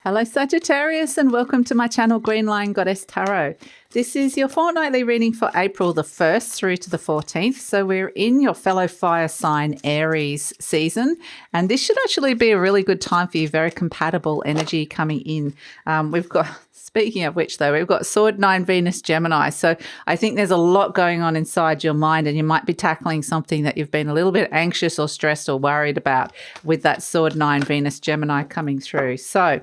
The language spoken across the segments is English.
Hello Sagittarius and welcome to my channel GreenLion Goddess Tarot. This is your fortnightly reading for April the 1st through to the 14th. So we're in your fellow fire sign Aries season, and this should actually be a really good time for you. Very compatible energy coming in. Speaking of which, though, we've got Sword 9 Venus Gemini. So I think there's a lot going on inside your mind, and you might be tackling something that you've been a little bit anxious or stressed or worried about with that Sword 9 Venus Gemini coming through. So,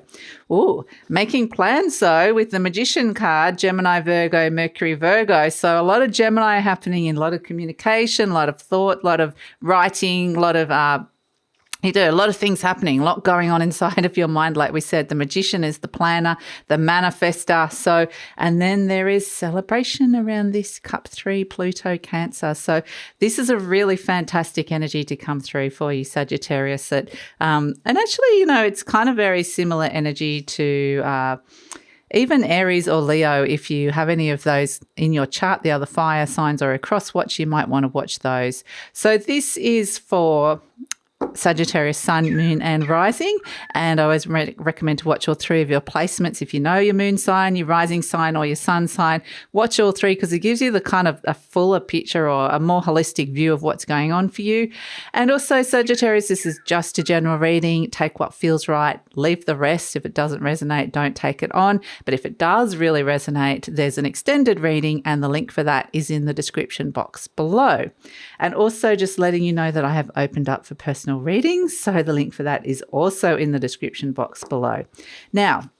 making plans, though, with the Magician card, Gemini, Virgo, Mercury, Virgo. So a lot of Gemini happening in a lot of communication, a lot of thought, a lot of writing, a lot of a lot of things happening, a lot going on inside of your mind. Like we said, the Magician is the planner, the manifester. So, and then there is celebration around this Cup 3 Pluto Cancer. So this is a really fantastic energy to come through for you, Sagittarius. And actually, it's kind of very similar energy to even Aries or Leo. If you have any of those in your chart, the other fire signs or a cross watch, you might want to watch those. So this is for Sagittarius Sun, Moon and Rising, and I always recommend to watch all three of your placements. If you know your moon sign, your rising sign or your sun sign, watch all three because it gives you the kind of a fuller picture or a more holistic view of what's going on for you. And also Sagittarius, this is just a general reading. Take what feels right, leave the rest. If it doesn't resonate, don't take it on. But if it does really resonate, there's an extended reading and the link for that is in the description box below. And also just letting you know that I have opened up for personal readings, so the link for that is also in the description box below. Now,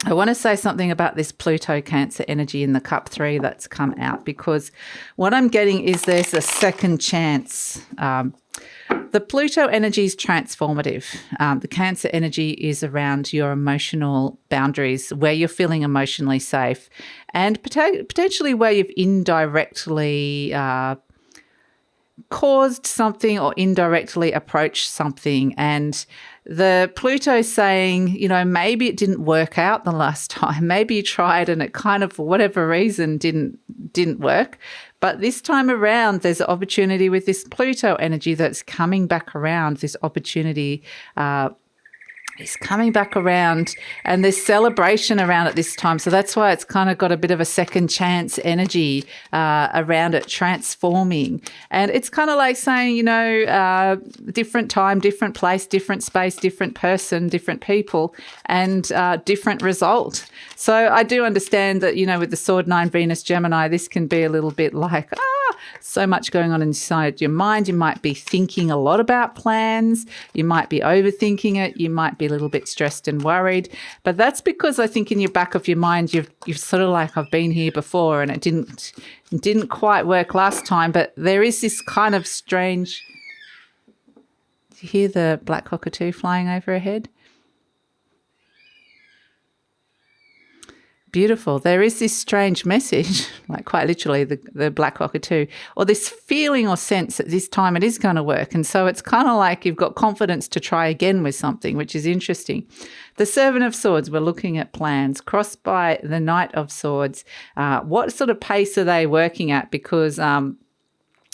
I want to say something about this Pluto Cancer energy in the Cup 3 that's come out, because what I'm getting is there's a second chance. The Pluto energy is transformative. The Cancer energy is around your emotional boundaries, where you're feeling emotionally safe, and potentially where you've indirectly caused something or indirectly approached something. And the Pluto saying, maybe it didn't work out the last time. Maybe you tried and it kind of, for whatever reason, didn't work. But this time around, there's an opportunity with this Pluto energy that's coming back around. This opportunity is coming back around, and there's celebration around it this time. So that's why it's kind of got a bit of a second chance energy around it, transforming. And it's kind of like saying, different time, different place, different space, different person, different people, and different result. So I do understand that, with the Sword 9 Venus Gemini, this can be a little bit like, so much going on inside your mind. You might be thinking a lot about plans. You might be overthinking it. You might be a little bit stressed and worried. But that's because I think in your back of your mind, you've sort of like, I've been here before and it didn't quite work last time. But there is this kind of strange, do you hear the black cockatoo flying overhead? Beautiful. There is this strange message, like quite literally the black cockatoo, or this feeling or sense that this time it is going to work. And so it's kind of like you've got confidence to try again with something, which is interesting. The Servant of Swords, we're looking at plans, crossed by the Knight of Swords. What sort of pace are they working at? Because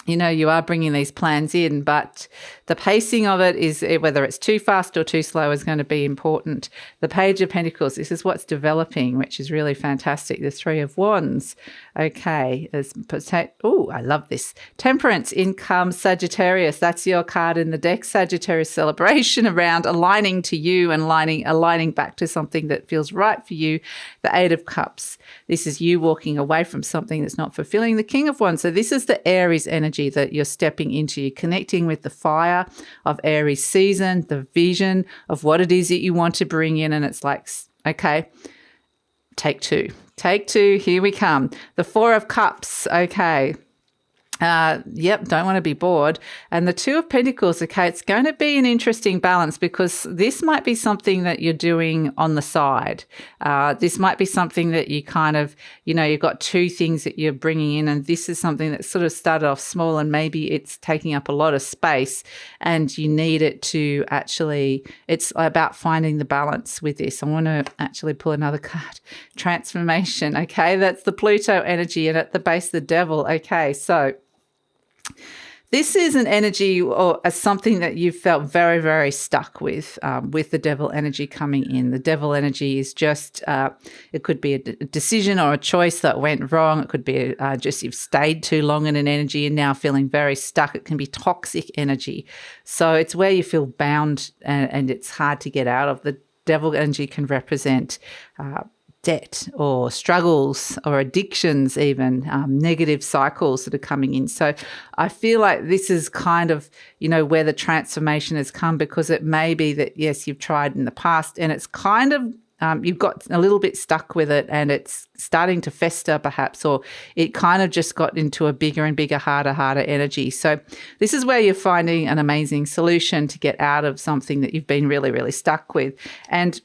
you are bringing these plans in, but the pacing of it is, whether it's too fast or too slow, is going to be important. The Page of Pentacles, this is what's developing, which is really fantastic. The Three of Wands. Okay. I love this. Temperance, income, Sagittarius. That's your card in the deck. Sagittarius, celebration around aligning to you and aligning back to something that feels right for you. The Eight of Cups. This is you walking away from something that's not fulfilling. The King of Wands. So this is the Aries energy that you're stepping into. You're connecting with the fire of Aries season, the vision of what it is that you want to bring in. And it's like, okay, take two, here we come. The Four of Cups, okay. Don't want to be bored. And the Two of Pentacles, okay, it's going to be an interesting balance because this might be something that you're doing on the side. This might be something that you kind of, you've got two things that you're bringing in, and this is something that sort of started off small and maybe it's taking up a lot of space and you need it to actually, it's about finding the balance with this. I want to actually pull another card. Transformation, okay, that's the Pluto energy, and at the base, the Devil, okay, so This is an energy or something that you've felt very, very stuck with the devil energy coming in. The devil energy is just, it could be a decision or a choice that went wrong. It could be just you've stayed too long in an energy and now feeling very stuck. It can be toxic energy. So it's where you feel bound and it's hard to get out of. The devil energy can represent debt or struggles or addictions, even negative cycles that are coming in. So I feel like this is kind of, where the transformation has come, because it may be that, yes, you've tried in the past and it's kind of, you've got a little bit stuck with it and it's starting to fester perhaps, or it kind of just got into a bigger and bigger, harder energy. So this is where you're finding an amazing solution to get out of something that you've been really, really stuck with. And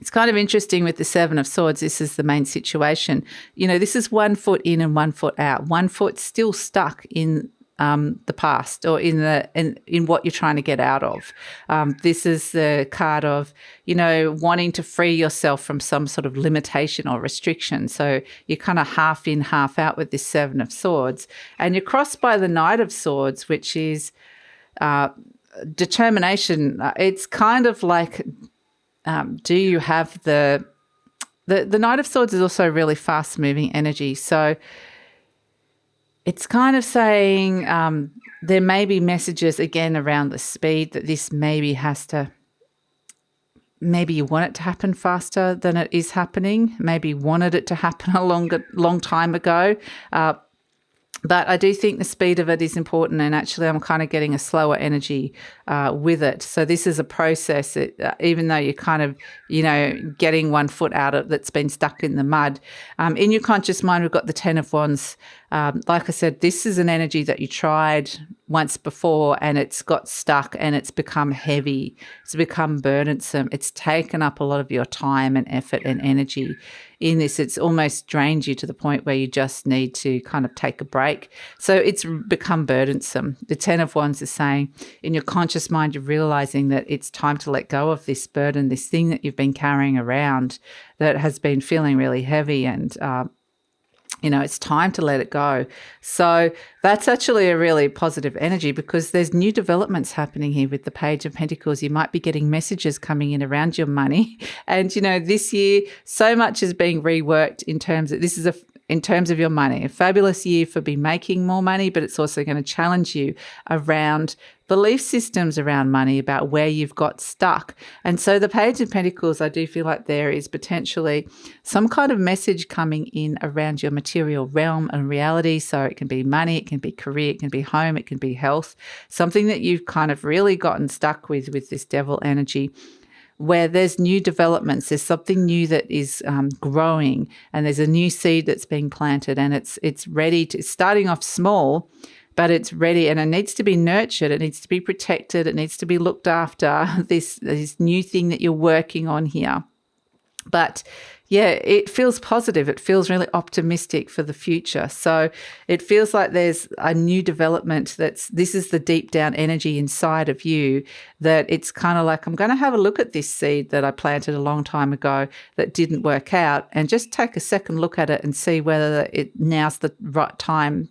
it's kind of interesting with the Seven of Swords. This is the main situation. This is 1 foot in and 1 foot out. 1 foot still stuck in the past or in what you're trying to get out of. This is the card of, wanting to free yourself from some sort of limitation or restriction. So you're kind of half in, half out with this Seven of Swords. And you're crossed by the Knight of Swords, which is determination. It's kind of like, do you have the Knight of Swords is also really fast moving energy. So it's kind of saying there may be messages again around the speed that this maybe you want it to happen faster than it is happening. Maybe you wanted it to happen a long time ago. But I do think the speed of it is important, and actually I'm kind of getting a slower energy with it. So this is a process, even though you're kind of, getting 1 foot out of that's been stuck in the mud. In your conscious mind, we've got the Ten of Wands. Like I said, this is an energy that you tried once before and it's got stuck and it's become heavy. It's become burdensome. It's taken up a lot of your time and effort and energy in this. It's almost drained you to the point where you just need to kind of take a break. So it's become burdensome. The Ten of Wands is saying in your conscious mind, you're realizing that it's time to let go of this burden, this thing that you've been carrying around that has been feeling really heavy, and it's time to let it go. So that's actually a really positive energy, because there's new developments happening here with the Page of Pentacles. You might be getting messages coming in around your money. And, this year, so much is being reworked in terms of your money. A fabulous year for making more money, but it's also going to challenge you around belief systems around money, about where you've got stuck. And so the Page of Pentacles, I do feel like there is potentially some kind of message coming in around your material realm and reality. So it can be money, it can be career, it can be home, it can be health, something that you've kind of really gotten stuck with this devil energy, where there's new developments, there's something new that is growing, and there's a new seed that's being planted, and it's ready to, starting off small, but it's ready, and it needs to be nurtured, it needs to be protected, it needs to be looked after, this new thing that you're working on here. But yeah, it feels positive. It feels really optimistic for the future. So it feels like there's a new development this is the deep down energy inside of you, that it's kind of like, I'm going to have a look at this seed that I planted a long time ago that didn't work out, and just take a second look at it and see whether now's the right time,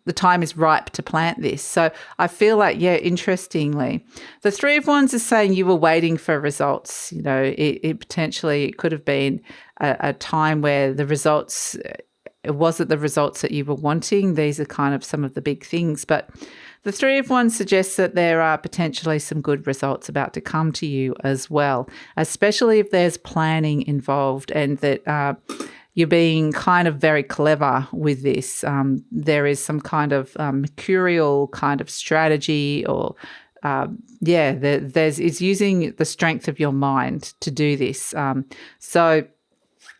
the time is ripe to plant this. So I feel like, interestingly, the Three of Wands is saying you were waiting for results. It potentially could have been a time where the results, it wasn't the results that you were wanting. These are kind of some of the big things. But the Three of Wands suggests that there are potentially some good results about to come to you as well, especially if there's planning involved, and that you're being kind of very clever with this. There is some kind of mercurial kind of strategy, or it's using the strength of your mind to do this. So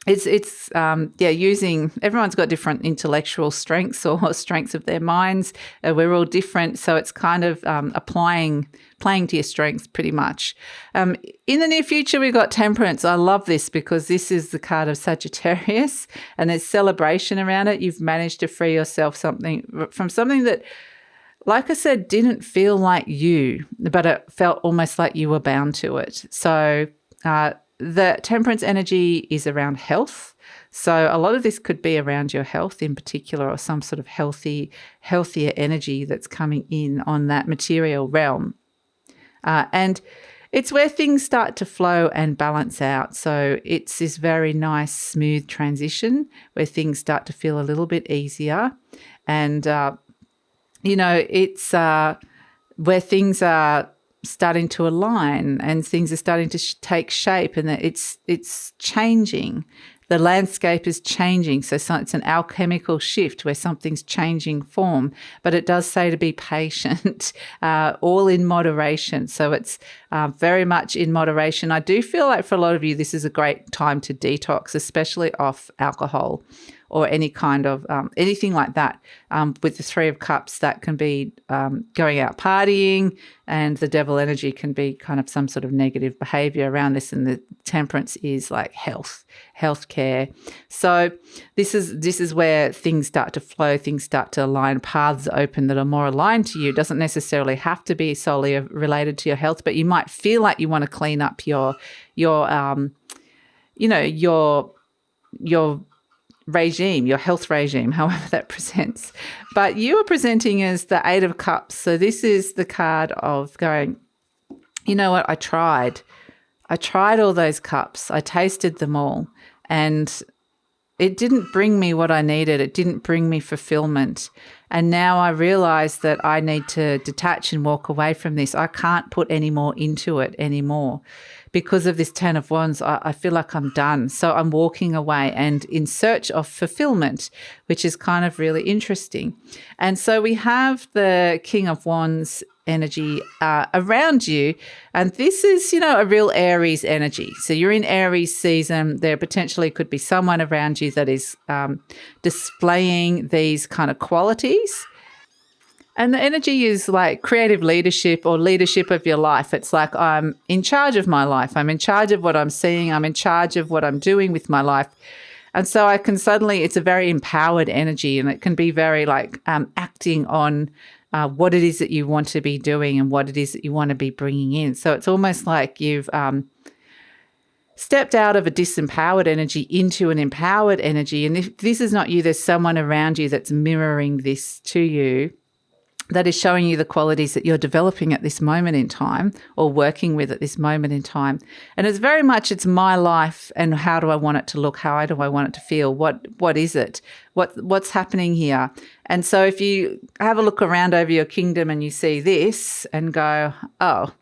it's using, everyone's got different intellectual strengths or strengths of their minds. We're all different, so it's kind of playing to your strengths pretty much. In the near future, we've got Temperance. I love this because this is the card of Sagittarius, and there's celebration around it. You've managed to free yourself from something that, like I said, didn't feel like you, but it felt almost like you were bound to it. So the Temperance energy is around health. So a lot of this could be around your health in particular, or some sort of healthier energy that's coming in on that material realm. And it's where things start to flow and balance out. So it's this very nice, smooth transition where things start to feel a little bit easier. And, it's where things are starting to align and things are starting to take shape, and that it's changing. The landscape is changing. So it's an alchemical shift where something's changing form, but it does say to be patient, all in moderation. So it's very much in moderation. I do feel like for a lot of you, this is a great time to detox, especially off alcohol or any kind of anything like that. With the Three of Cups, that can be going out partying, and the devil energy can be kind of some sort of negative behavior around this, and the Temperance is like healthcare. So this is where things start to flow, things start to align, paths open that are more aligned to you. It doesn't necessarily have to be solely related to your health, but you might feel like you want to clean up your regime, your health regime, however that presents. But you are presenting as the Eight of Cups. So this is the card of going, you know what, I tried all those cups. I tasted them all, and it didn't bring me what I needed. It didn't bring me fulfillment. And now I realize that I need to detach and walk away from this. I can't put any more into it anymore. Because of this Ten of Wands, I feel like I'm done. So I'm walking away and in search of fulfillment, which is kind of really interesting. And so we have the King of Wands energy around you. And this is, a real Aries energy. So you're in Aries season. There potentially could be someone around you that is displaying these kind of qualities. And the energy is like creative leadership or leadership of your life. It's like, I'm in charge of my life. I'm in charge of what I'm seeing. I'm in charge of what I'm doing with my life. And so I can suddenly, it's a very empowered energy, and it can be very like acting on what it is that you want to be doing and what it is that you want to be bringing in. So it's almost like you've stepped out of a disempowered energy into an empowered energy. And if this is not you, there's someone around you that's mirroring this to you, that is showing you the qualities that you're developing at this moment in time or working with at this moment in time. And it's very much, it's my life, and how do I want it to look? How do I want it to feel? What is it? What's happening here? And so if you have a look around over your kingdom and you see this and go, oh,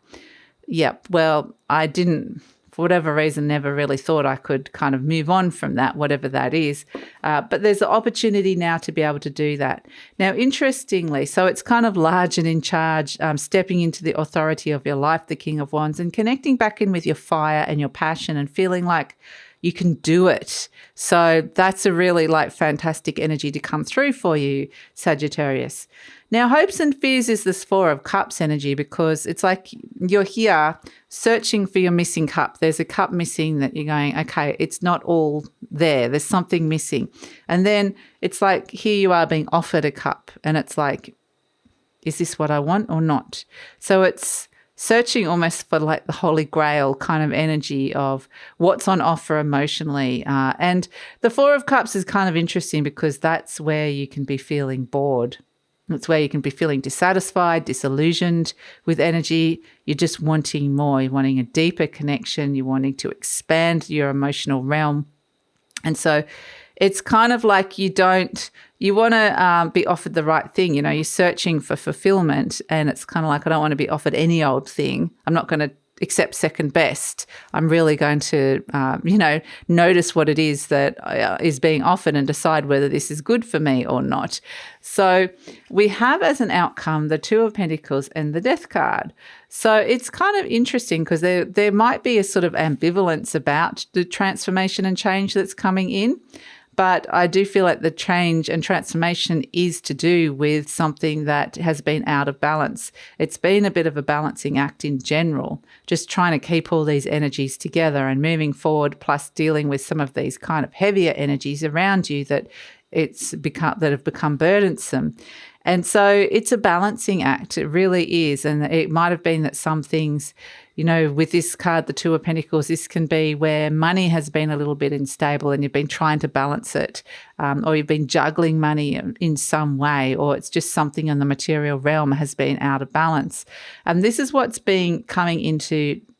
yeah, well, I didn't, for whatever reason, never really thought I could kind of move on from that, whatever that is. But there's an opportunity now to be able to do that. Now, interestingly, so it's kind of large and in charge, stepping into the authority of your life, the King of Wands, and connecting back in with your fire and your passion and feeling like you can do it. So that's a really like fantastic energy to come through for you, Sagittarius. Now, hopes and fears is this Four of Cups energy, because it's like you're here searching for your missing cup. There's a cup missing that you're going, okay, it's not all there. There's something missing. And then it's like here you are being offered a cup, and it's like, is this what I want or not? So it's searching almost for like the Holy Grail kind of energy of what's on offer emotionally. And the Four of Cups is kind of interesting because that's where you can be feeling bored. It's where you can be feeling dissatisfied, disillusioned with energy. You're just wanting more. You're wanting a deeper connection. You're wanting to expand your emotional realm. And so it's kind of like you want to be offered the right thing. You're searching for fulfillment, and it's kind of like, I don't want to be offered any old thing. I'm not going to accept second best. I'm really going to, notice what it is that is being offered and decide whether this is good for me or not. So we have as an outcome the Two of Pentacles and the Death card. So it's kind of interesting because there might be a sort of ambivalence about the transformation and change that's coming in. But I do feel like the change and transformation is to do with something that has been out of balance. It's been a bit of a balancing act in general, just trying to keep all these energies together and moving forward, plus dealing with some of these kind of heavier energies around you that have become burdensome. And so it's a balancing act. It really is. And it might have been that some things with this card, the Two of Pentacles, this can be where money has been a little bit unstable and you've been trying to balance it, or you've been juggling money in some way, or it's just something in the material realm has been out of balance. And this is what's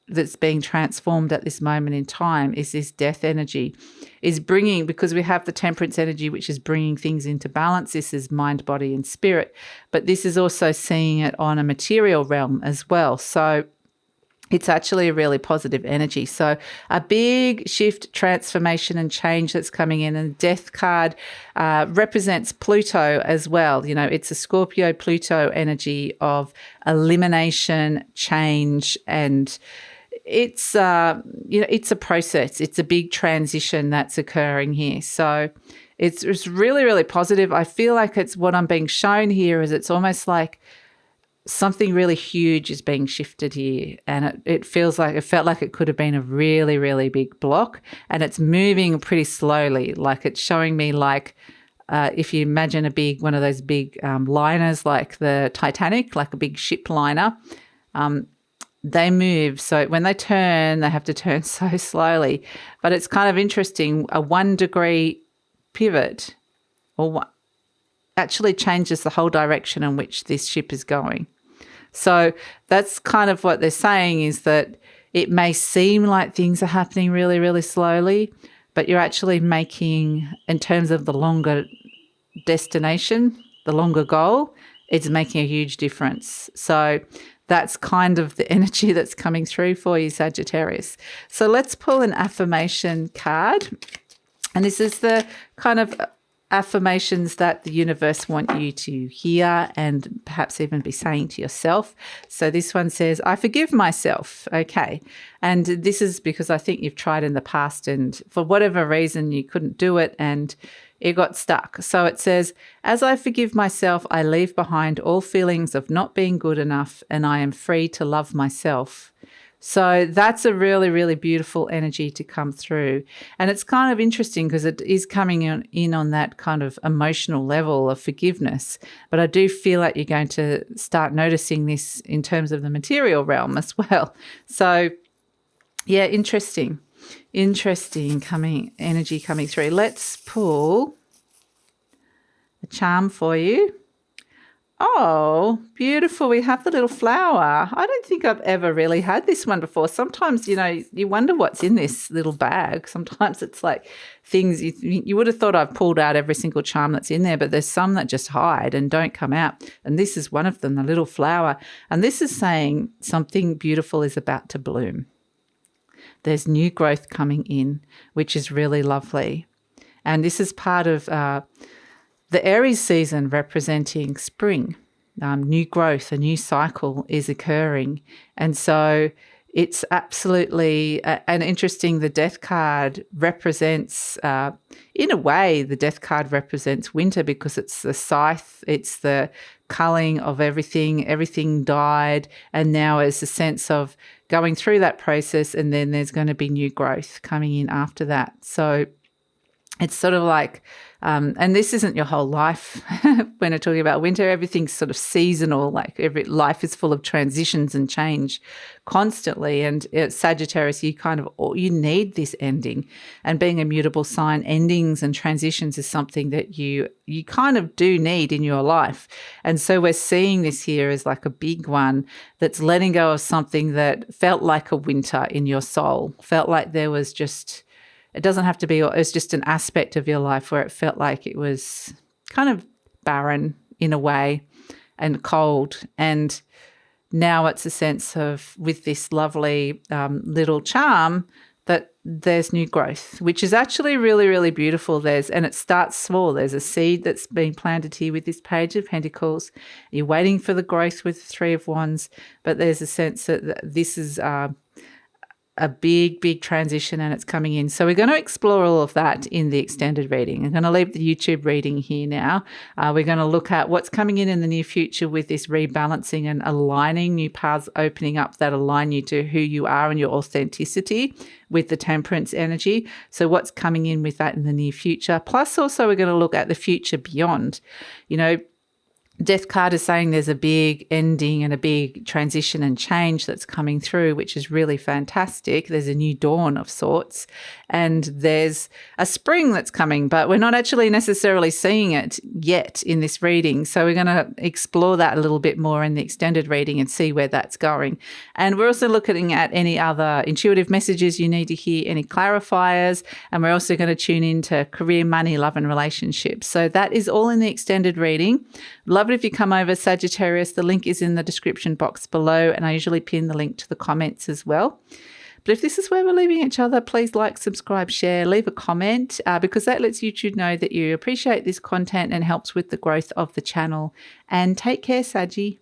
that's being transformed at this moment in time, is this death energy is bringing, because we have the Temperance energy, which is bringing things into balance. This is mind, body and spirit, but this is also seeing it on a material realm as well. So it's actually a really positive energy. So a big shift, transformation and change that's coming in. And death card represents Pluto as well. It's a Scorpio Pluto energy of elimination, change, and it's it's a process. It's a big transition that's occurring here. So it's really, really positive. I feel like it's what I'm being shown here is it's almost like something really huge is being shifted here, and it felt like it could have been a really, really big block, and it's moving pretty slowly. Like it's showing me like if you imagine one of those big liners like the Titanic, like a big ship liner, they move. So when they turn, they have to turn so slowly. But it's kind of interesting. A 1 degree pivot actually changes the whole direction in which this ship is going. So that's kind of what they're saying, is that it may seem like things are happening really, really slowly, but you're actually making, in terms of the longer destination, the longer goal, it's making a huge difference. So that's kind of the energy that's coming through for you, Sagittarius. So let's pull an affirmation card. And this is the kind of affirmations that the universe want you to hear and perhaps even be saying to yourself. So this one says, I forgive myself. Okay. And this is because I think you've tried in the past and for whatever reason you couldn't do it and it got stuck. So it says, as I forgive myself, I leave behind all feelings of not being good enough and I am free to love myself. So that's a really, really beautiful energy to come through. And it's kind of interesting because it is coming in on that kind of emotional level of forgiveness. But I do feel like you're going to start noticing this in terms of the material realm as well. So, yeah, interesting energy coming through. Let's pull a charm for you. Oh, beautiful. We have the little flower. I don't think I've ever really had this one before. Sometimes, you wonder what's in this little bag. Sometimes it's like things you would have thought I've pulled out every single charm that's in there, but there's some that just hide and don't come out. And this is one of them, the little flower. And this is saying something beautiful is about to bloom. There's new growth coming in, which is really lovely. And this is part of the Aries season representing spring. New growth, a new cycle is occurring. And so it's absolutely and interesting. The death card represents, in a way, the death card represents winter because it's the scythe, it's the culling of everything. Everything died, and now is a sense of going through that process, and then there's going to be new growth coming in after that. So it's sort of like, and this isn't your whole life. When I'm talking about winter, everything's sort of seasonal, like life is full of transitions and change constantly. And Sagittarius, you need this ending. And being a mutable sign, endings and transitions is something that you kind of do need in your life. And so we're seeing this here as like a big one that's letting go of something that felt like a winter in your soul, felt like there was just... It doesn't have to be, it's just an aspect of your life where it felt like it was kind of barren in a way and cold. And now it's a sense of, with this lovely little charm, that there's new growth, which is actually really, really beautiful. And it starts small. There's a seed that's been planted here with this Page of Pentacles. You're waiting for the growth with the Three of Wands, but there's a sense that this is... a big, big transition and it's coming in. So we're going to explore all of that in the extended reading. I'm going to leave the YouTube reading here now. We're going to look at what's coming in the near future with this rebalancing and aligning, new paths opening up that align you to who you are and your authenticity with the Temperance energy. So what's coming in with that in the near future. Plus also we're going to look at the future beyond. Death card is saying there's a big ending and a big transition and change that's coming through, which is really fantastic. There's a new dawn of sorts, and there's a spring that's coming, but we're not actually necessarily seeing it yet in this reading. So we're going to explore that a little bit more in the extended reading and see where that's going. And we're also looking at any other intuitive messages you need to hear, any clarifiers, and we're also going to tune into career, money, love, and relationships. So that is all in the extended reading. Love it if you come over, Sagittarius. The link is in the description box below, and I usually pin the link to the comments as well. But if this is where we're leaving each other, please like, subscribe, share, leave a comment, because that lets YouTube know that you appreciate this content and helps with the growth of the channel. And take care, Saggy.